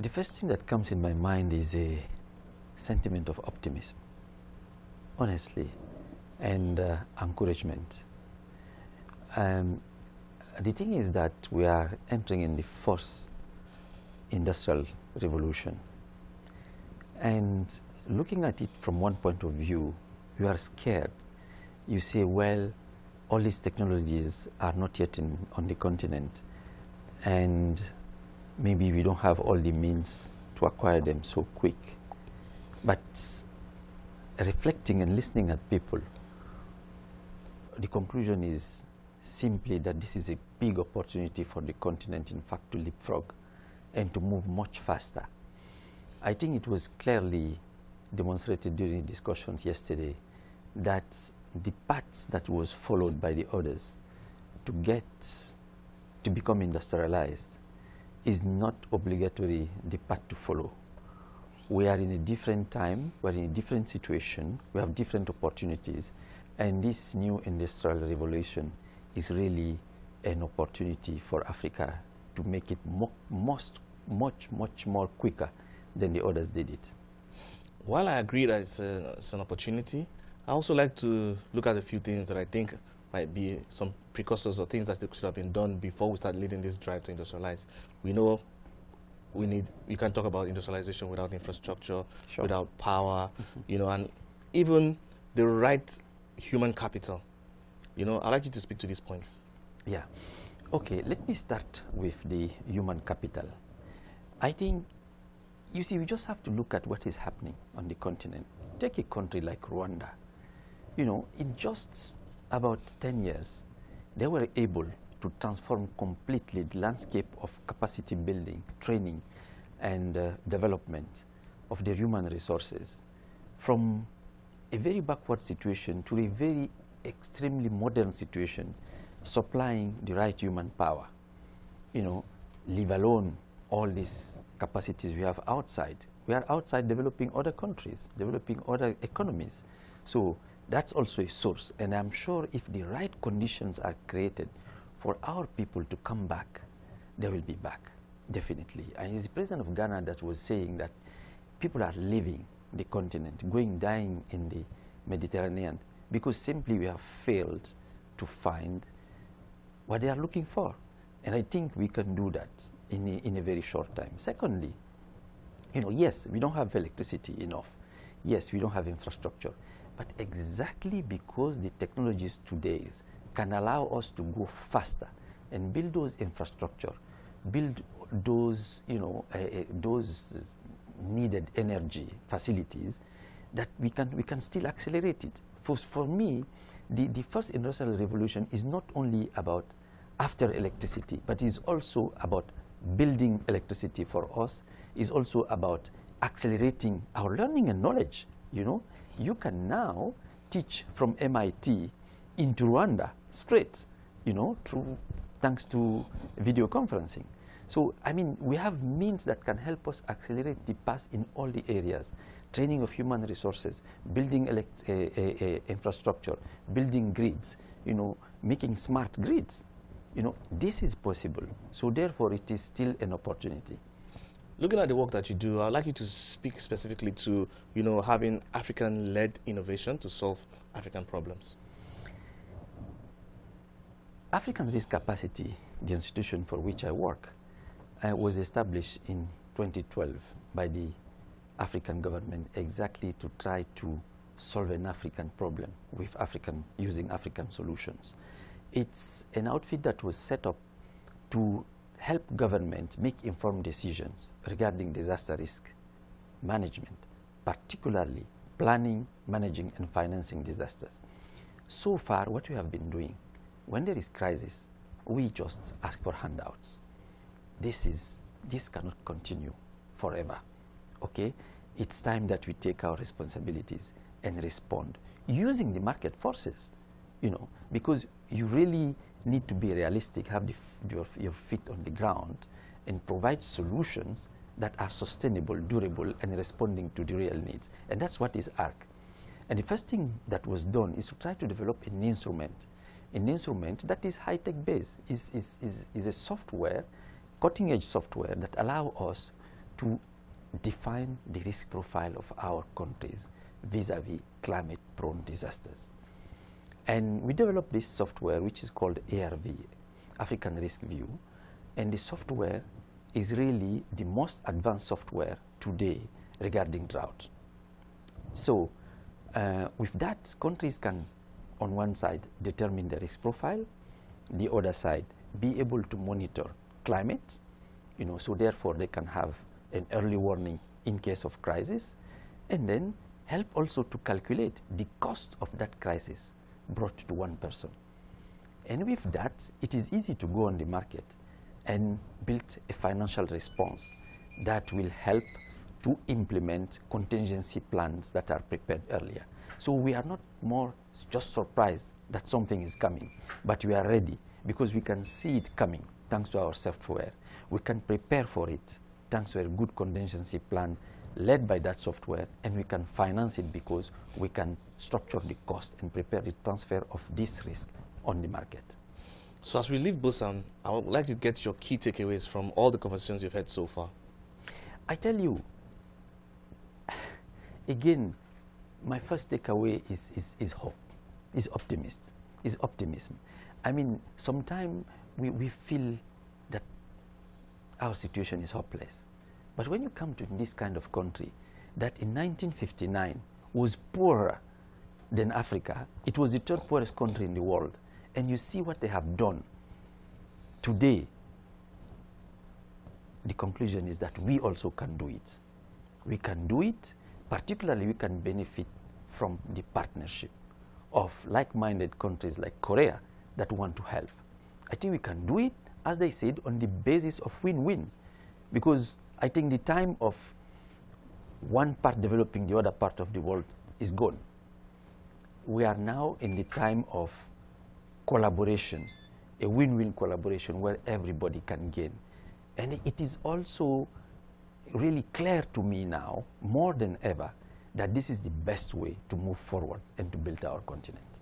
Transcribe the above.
The first thing that comes in my mind is a sentiment of optimism, honestly, and encouragement. The thing is that we are entering in the fourth industrial revolution. And looking at it from one point of view, you are scared. You say, well, all these technologies are not yet on the continent, and maybe we don't have all the means to acquire them so quick. But reflecting and listening at people, the conclusion is simply that this is a big opportunity for the continent, in fact, to leapfrog and to move much faster. I think it was clearly demonstrated during discussions yesterday that the paths that was followed by the others to become industrialized is not obligatory the path to follow. We are in a different time, we are in a different situation, we have different opportunities, and this new industrial revolution is really an opportunity for Africa to make it much more quicker than the others did it. While I agree that it's an opportunity, I also like to look at a few things that I think might be some precursors or things that should have been done before we start leading this drive to industrialize. We know we can't talk about industrialization without infrastructure, sure, without power, you know, and even the right human capital. You know, I'd like you to speak to these points. Yeah. Okay, let me start with the human capital. I think, you see, we just have to look at what is happening on the continent. Take a country like Rwanda. You know, in just about 10 years, they were able to transform completely the landscape of capacity building, training, and development of their human resources from a very backward situation to a very extremely modern situation, supplying the right human power, you know, leave alone all these capacities we have outside. We are outside developing other countries, developing other economies. So that's also a source. And I'm sure if the right conditions are created for our people to come back, they will be back, definitely. And it's the president of Ghana that was saying that people are leaving the continent, dying in the Mediterranean, because simply we have failed to find what they are looking for. And I think we can do that in a very short time. Secondly, you know, yes, we don't have electricity enough. Yes, we don't have infrastructure. But exactly because the technologies today can allow us to go faster and build those infrastructure, build those, you know, those needed energy facilities, that we can still accelerate it. For me, the first industrial revolution is not only about after electricity, but is also about building electricity for us, is also about accelerating our learning and knowledge. You know, you can now teach from MIT into Rwanda straight, you know, thanks to video conferencing. So, I mean, we have means that can help us accelerate the path in all the areas. Training of human resources, building infrastructure, building grids, you know, making smart grids. You know, this is possible. So therefore, it is still an opportunity. Looking at the work that you do, I'd like you to speak specifically to, you know, having African-led innovation to solve African problems. African Risk Capacity, the institution for which I work, was established in 2012 by the African government exactly to try to solve an African problem with using African solutions. It's an outfit that was set up to help government make informed decisions regarding disaster risk management, particularly planning, managing, and financing disasters. So far, what we have been doing, when there is crisis, we just ask for handouts. This cannot continue forever, okay? It's time that we take our responsibilities and respond using the market forces, you know, because you really need to be realistic, have your feet on the ground, and provide solutions that are sustainable, durable, and responding to the real needs. And that's what is ARC. And the first thing that was done is to try to develop an instrument that is high-tech based, is a software, cutting-edge software that allow us to define the risk profile of our countries vis-a-vis climate-prone disasters. And we developed this software which is called ARV, African Risk View, and the software is really the most advanced software today regarding drought. So with that, countries can, on one side, determine the risk profile, the other side, be able to monitor climate, so therefore they can have an early warning in case of crisis, and then help also to calculate the cost of that crisis brought to one person. And with that, it is easy to go on the market and build a financial response that will help to implement contingency plans that are prepared earlier. So we are not more just surprised that something is coming, but we are ready because we can see it coming thanks to our software. We can prepare for it thanks to a good contingency plan led by that software, and we can finance it because we can structure the cost and prepare the transfer of this risk on the market. So as we leave Busan, I would like to get your key takeaways from all the conversations you've had so far. I tell you, again, my first takeaway is hope, is optimism. I mean, sometimes we feel that our situation is hopeless. But when you come to this kind of country that in 1959 was poorer than Africa, it was the third poorest country in the world, and you see what they have done today, the conclusion is that we also can do it. We can do it, particularly we can benefit from the partnership of like-minded countries like Korea that want to help. I think we can do it, as they said, on the basis of win-win, because I think the time of one part developing the other part of the world is gone. We are now in the time of collaboration, a win-win collaboration where everybody can gain. And it is also really clear to me now, more than ever, that this is the best way to move forward and to build our continent.